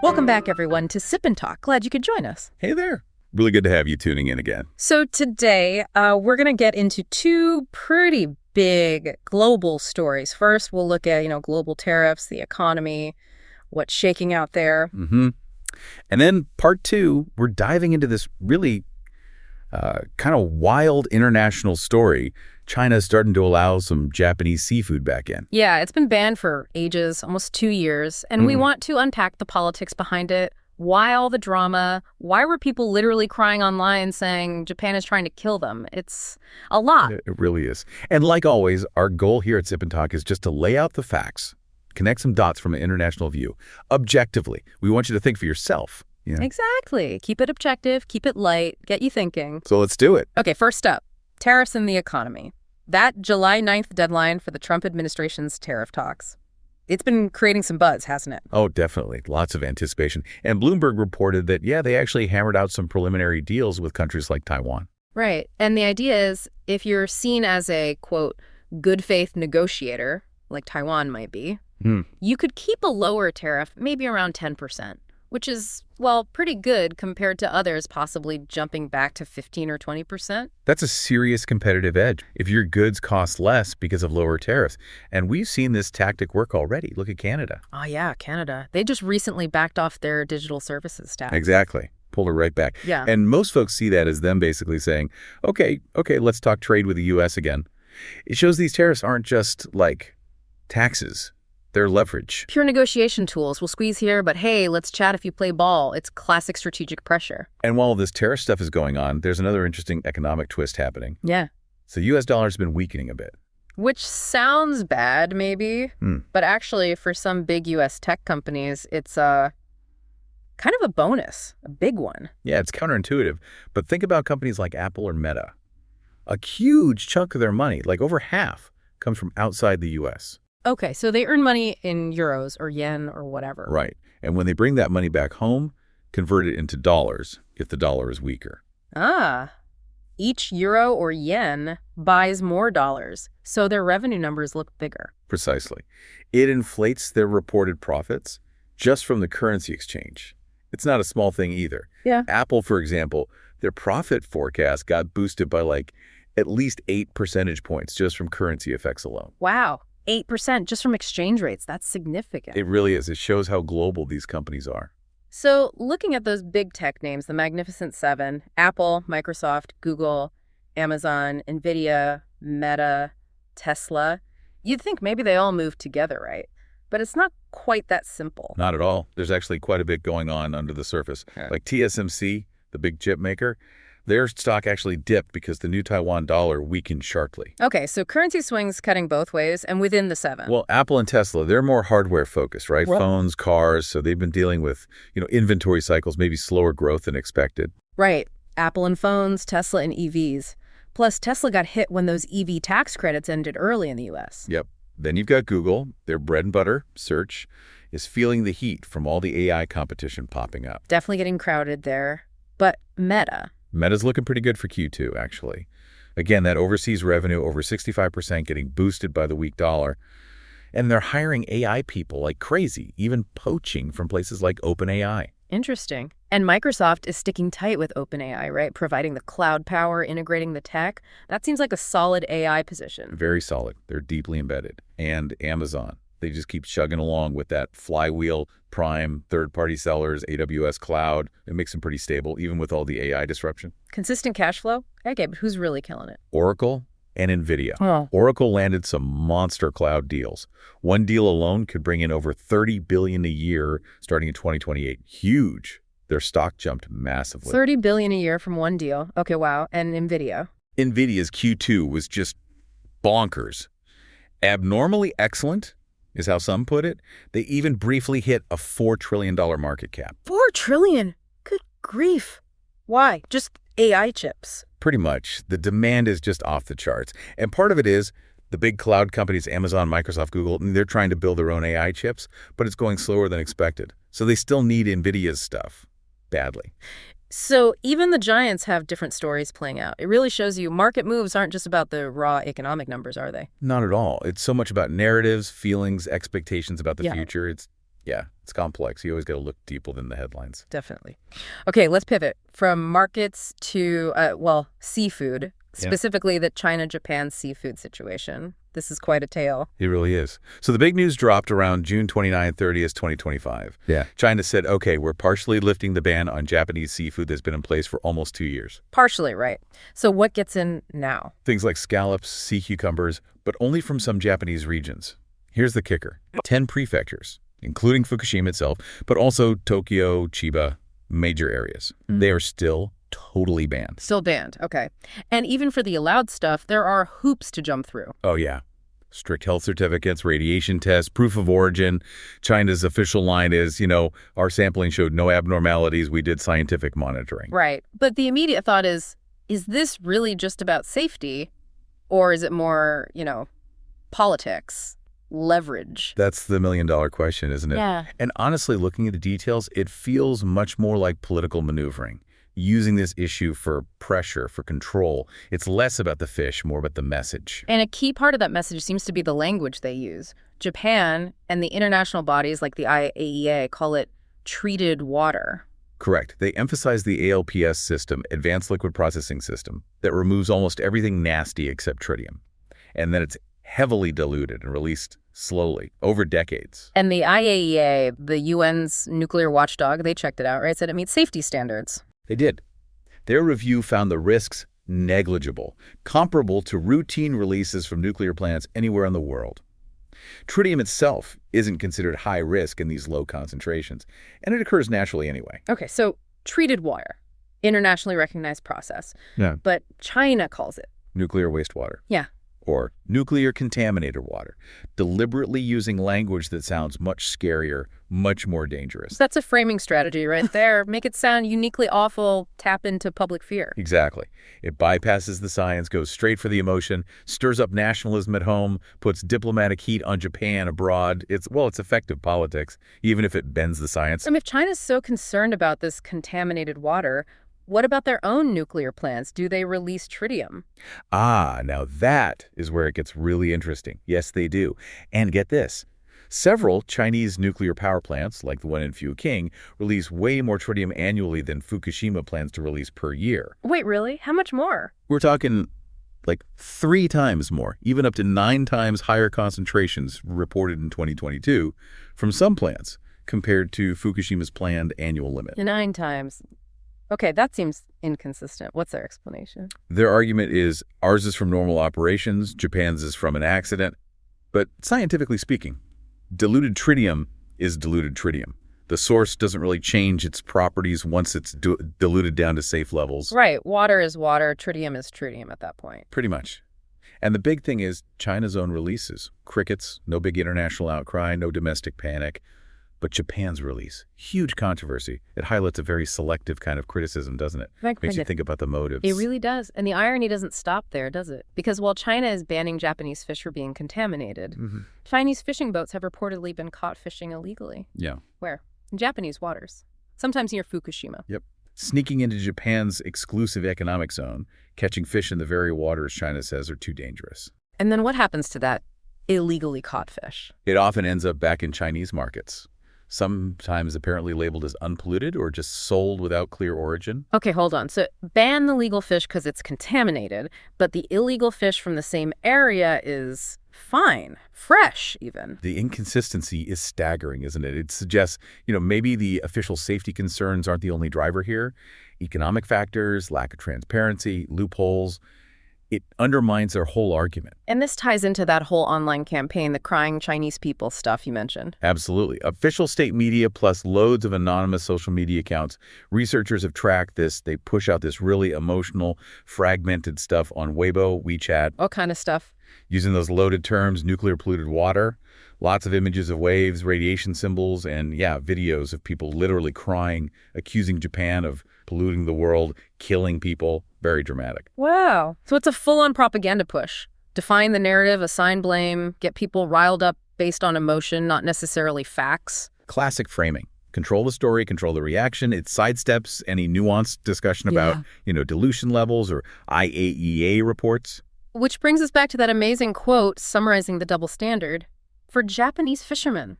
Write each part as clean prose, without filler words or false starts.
Welcome back, everyone, to Sip and Talk. Glad you could join us. Hey there. Really good to have you tuning in again. So today, we're going to get into two pretty big global stories. First, we'll look at, global tariffs, the economy, what's shaking out there. Mm-hmm. And then part two, we're diving into this really kind of wild international story. China's starting to allow some Japanese seafood back in. Yeah, it's been banned for ages, almost 2 years. And we want to unpack the politics behind it. Why all the drama? Why were people literally crying online saying Japan is trying to kill them? It's a lot. It really is. And like always, our goal here at Sip and Talk is just to lay out the facts, connect some dots from an international view, objectively. We want you to think for yourself. You know? Exactly. Keep it objective, keep it light, get you thinking. So let's do it. Okay, first up, tariffs and the economy. That July 9th deadline for the Trump administration's tariff talks. It's been creating some buzz, hasn't it? Oh, definitely. Lots of anticipation. And Bloomberg reported that, they actually hammered out some preliminary deals with countries like Taiwan. Right. And the idea is, if you're seen as a, quote, good faith negotiator, like Taiwan might be, you could keep a lower tariff, maybe around 10%, which is, pretty good compared to others possibly jumping back to 15 or 20%. That's a serious competitive edge if your goods cost less because of lower tariffs. And we've seen this tactic work already. Look at Canada. Oh, yeah, Canada. They just recently backed off their digital services tax. Exactly. Pulled it right back. Yeah. And most folks see that as them basically saying, okay, let's talk trade with the U.S. again. It shows these tariffs aren't just like taxes. They're leverage. Pure negotiation tools. We'll squeeze here, but hey, let's chat if you play ball. It's classic strategic pressure. And while this tariff stuff is going on, there's another interesting economic twist happening. Yeah. So U.S. dollar's been weakening a bit. Which sounds bad, maybe. But actually, for some big U.S. tech companies, it's kind of a bonus, a big one. Yeah, it's counterintuitive. But think about companies like Apple or Meta. A huge chunk of their money, like over half, comes from outside the U.S. Okay, so they earn money in euros or yen or whatever. Right. And when they bring that money back home, convert it into dollars if the dollar is weaker. Each euro or yen buys more dollars, so their revenue numbers look bigger. Precisely. It inflates their reported profits just from the currency exchange. It's not a small thing either. Yeah. Apple, for example, their profit forecast got boosted by at least 8 percentage points just from currency effects alone. Wow. 8% just from exchange rates. That's significant. It really is. It shows how global these companies are. So looking at those big tech names, the Magnificent Seven, Apple, Microsoft, Google, Amazon, NVIDIA, Meta, Tesla, you'd think maybe they all moved together, right? But it's not quite that simple. Not at all. There's actually quite a bit going on under the surface. Okay. Like TSMC, the big chip maker, their stock actually dipped because the new Taiwan dollar weakened sharply. Okay, so currency swings cutting both ways and within the seven. Well, Apple and Tesla, they're more hardware focused, right? Well, phones, cars, so they've been dealing with, inventory cycles, maybe slower growth than expected. Right. Apple and phones, Tesla and EVs. Plus, Tesla got hit when those EV tax credits ended early in the U.S. Yep. Then you've got Google, their bread and butter, search, is feeling the heat from all the AI competition popping up. Definitely getting crowded there. But Meta's looking pretty good for Q2, actually. Again, that overseas revenue over 65% getting boosted by the weak dollar. And they're hiring AI people like crazy, even poaching from places like OpenAI. Interesting. And Microsoft is sticking tight with OpenAI, right? Providing the cloud power, integrating the tech. That seems like a solid AI position. Very solid. They're deeply embedded. And Amazon. They just keep chugging along with that flywheel, Prime, third-party sellers, AWS cloud. It makes them pretty stable, even with all the AI disruption. Consistent cash flow? Okay, but who's really killing it? Oracle and NVIDIA. Oh. Oracle landed some monster cloud deals. One deal alone could bring in over $30 billion a year starting in 2028. Huge. Their stock jumped massively. $30 billion a year from one deal. Okay, wow. And NVIDIA? NVIDIA's Q2 was just bonkers. Abnormally excellent is how some put it. They even briefly hit a $4 trillion market cap. $4 trillion? Good grief. Why? Just AI chips? Pretty much. The demand is just off the charts. And part of it is the big cloud companies, Amazon, Microsoft, Google, they're trying to build their own AI chips, but it's going slower than expected. So they still need NVIDIA's stuff badly. So even the giants have different stories playing out. It really shows you market moves aren't just about the raw economic numbers, are they? Not at all. It's so much about narratives, feelings, expectations about the future. It's Yeah, it's complex. You always got to look deeper than the headlines. Definitely. Okay, let's pivot from markets to, seafood, specifically the China-Japan seafood situation. This is quite a tale. It really is. So the big news dropped around June 29, 30th, 2025. Yeah. China said, okay, we're partially lifting the ban on Japanese seafood that's been in place for almost 2 years. Partially, right. So what gets in now? Things like scallops, sea cucumbers, but only from some Japanese regions. Here's the kicker. 10 prefectures, including Fukushima itself, but also Tokyo, Chiba, major areas. They are still totally banned. Still banned, okay. And even for the allowed stuff, there are hoops to jump through. Oh, yeah. Strict health certificates, radiation tests, proof of origin. China's official line is, our sampling showed no abnormalities. We did scientific monitoring. Right. But the immediate thought is this really just about safety? Or is it more, politics, leverage? That's the million-dollar question, isn't it? Yeah. And honestly, looking at the details, it feels much more like political maneuvering. Using this issue for pressure, for control. It's less about the fish, more about the message. And a key part of that message seems to be the language they use. Japan and the international bodies like the IAEA call it treated water. Correct. They emphasize the ALPS system, Advanced Liquid Processing System, that removes almost everything nasty except tritium. And then it's heavily diluted and released slowly over decades. And the IAEA, the UN's nuclear watchdog, they checked it out, right? Said it meets safety standards. They did. Their review found the risks negligible, comparable to routine releases from nuclear plants anywhere in the world. Tritium itself isn't considered high risk in these low concentrations, and it occurs naturally anyway. Okay, so treated water, internationally recognized process. Yeah. But China calls it nuclear wastewater. Yeah. Or nuclear contaminated water, deliberately using language that sounds much scarier, much more dangerous. That's a framing strategy right there. Make it sound uniquely awful, tap into public fear. Exactly. It bypasses the science, goes straight for the emotion, stirs up nationalism at home, puts diplomatic heat on Japan abroad. It's effective politics, even if it bends the science. If China's so concerned about this contaminated water, what about their own nuclear plants? Do they release tritium? Now that is where it gets really interesting. Yes, they do. And get this. Several Chinese nuclear power plants, like the one in Fuqing, release way more tritium annually than Fukushima plans to release per year. Wait, really? How much more? We're talking like 3 times more, even up to 9 times higher concentrations reported in 2022 from some plants compared to Fukushima's planned annual limit. 9 times. Okay, that seems inconsistent. What's their explanation? Their argument is ours is from normal operations, Japan's is from an accident. But scientifically speaking, diluted tritium is diluted tritium. The source doesn't really change its properties once it's diluted down to safe levels. Right. Water is water. Tritium is tritium at that point. Pretty much. And the big thing is China's own releases. Crickets, no big international outcry, no domestic panic. But Japan's release, huge controversy. It highlights a very selective kind of criticism, doesn't it? Makes you think about the motives. It really does. And the irony doesn't stop there, does it? Because while China is banning Japanese fish for being contaminated, Chinese fishing boats have reportedly been caught fishing illegally. Yeah. Where? In Japanese waters. Sometimes near Fukushima. Yep. Sneaking into Japan's exclusive economic zone, catching fish in the very waters China says are too dangerous. And then what happens to that illegally caught fish? It often ends up back in Chinese markets. Sometimes apparently labeled as unpolluted or just sold without clear origin. Okay, hold on. So ban the legal fish because it's contaminated, but the illegal fish from the same area is fine, fresh even. The inconsistency is staggering, isn't it? It suggests, maybe the official safety concerns aren't the only driver here. Economic factors, lack of transparency, loopholes. It undermines their whole argument. And this ties into that whole online campaign, the crying Chinese people stuff you mentioned. Absolutely. Official state media plus loads of anonymous social media accounts. Researchers have tracked this. They push out this really emotional, fragmented stuff on Weibo, WeChat. What kind of stuff? Using those loaded terms, nuclear polluted water, lots of images of waves, radiation symbols, and videos of people literally crying, accusing Japan of polluting the world, killing people. Very dramatic. Wow. So it's a full-on propaganda push. Define the narrative, assign blame, get people riled up based on emotion, not necessarily facts. Classic framing. Control the story, control the reaction. It sidesteps any nuanced discussion about, dilution levels or IAEA reports. Which brings us back to that amazing quote summarizing the double standard. For Japanese fishermen,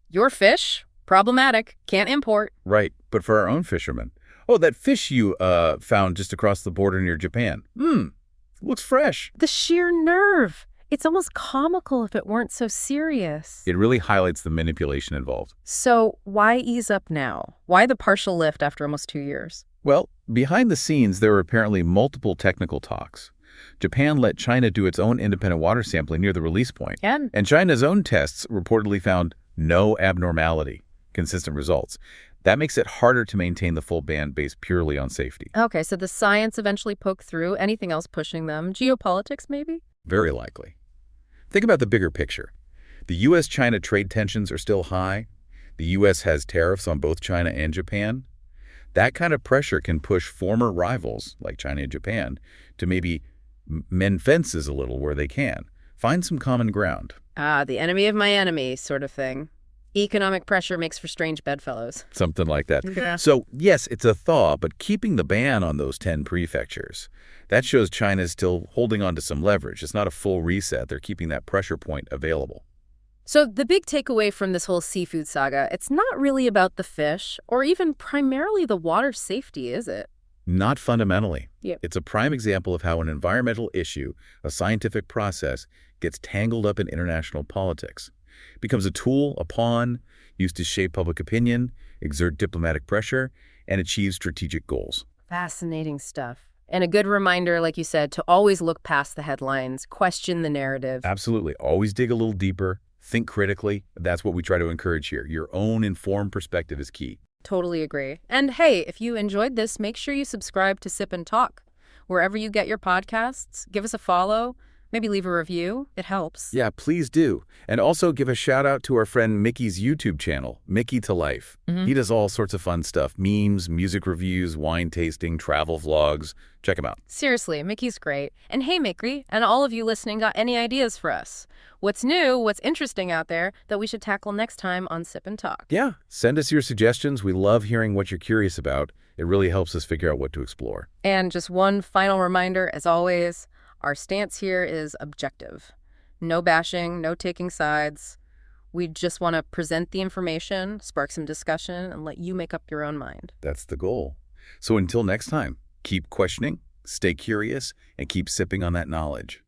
your fish, Problematic. Can't import. Right, but for our own fishermen. Oh, that fish you found just across the border near Japan. Looks fresh. The sheer nerve. It's almost comical if it weren't so serious. It really highlights the manipulation involved. So why ease up now? Why the partial lift after almost 2 years? Well, behind the scenes, there were apparently multiple technical talks. Japan let China do its own independent water sampling near the release point. And China's own tests reportedly found no abnormality, consistent results. That makes it harder to maintain the full ban based purely on safety. okay, so the science eventually poked through. Anything else pushing them? Geopolitics, maybe? Very likely. Think about the bigger picture. The U.S.-China trade tensions are still high. The U.S. has tariffs on both China and Japan. That kind of pressure can push former rivals, like China and Japan, to maybe mend fences a little where they can. Find some common ground. The enemy of my enemy sort of thing. Economic pressure makes for strange bedfellows. Something like that. Yeah. So, yes, it's a thaw, but keeping the ban on those 10 prefectures, that shows China's still holding on to some leverage. It's not a full reset. They're keeping that pressure point available. So the big takeaway from this whole seafood saga, it's not really about the fish or even primarily the water safety, is it? Not fundamentally. Yep. It's a prime example of how an environmental issue, a scientific process, gets tangled up in international politics. It becomes a tool, a pawn, used to shape public opinion, exert diplomatic pressure, and achieve strategic goals. Fascinating stuff. And a good reminder, like you said, to always look past the headlines, question the narrative. Absolutely. Always dig a little deeper, think critically. That's what we try to encourage here. Your own informed perspective is key. Totally agree. And hey, if you enjoyed this, make sure you subscribe to Sip and Talk. Wherever you get your podcasts, give us a follow, maybe leave a review. It helps. Yeah, please do. And also give a shout out to our friend Mickey's YouTube channel, Mickytolife. He does all sorts of fun stuff, memes, music reviews, wine tasting, travel vlogs. Check him out. Seriously, Mickey's great. And hey, Mickey, and all of you listening, got any ideas for us? What's new, what's interesting out there that we should tackle next time on Sip and Talk? Yeah, send us your suggestions. We love hearing what you're curious about. It really helps us figure out what to explore. And just one final reminder, as always, our stance here is objective. No bashing, no taking sides. We just want to present the information, spark some discussion, and let you make up your own mind. That's the goal. So until next time, keep questioning, stay curious, and keep sipping on that knowledge.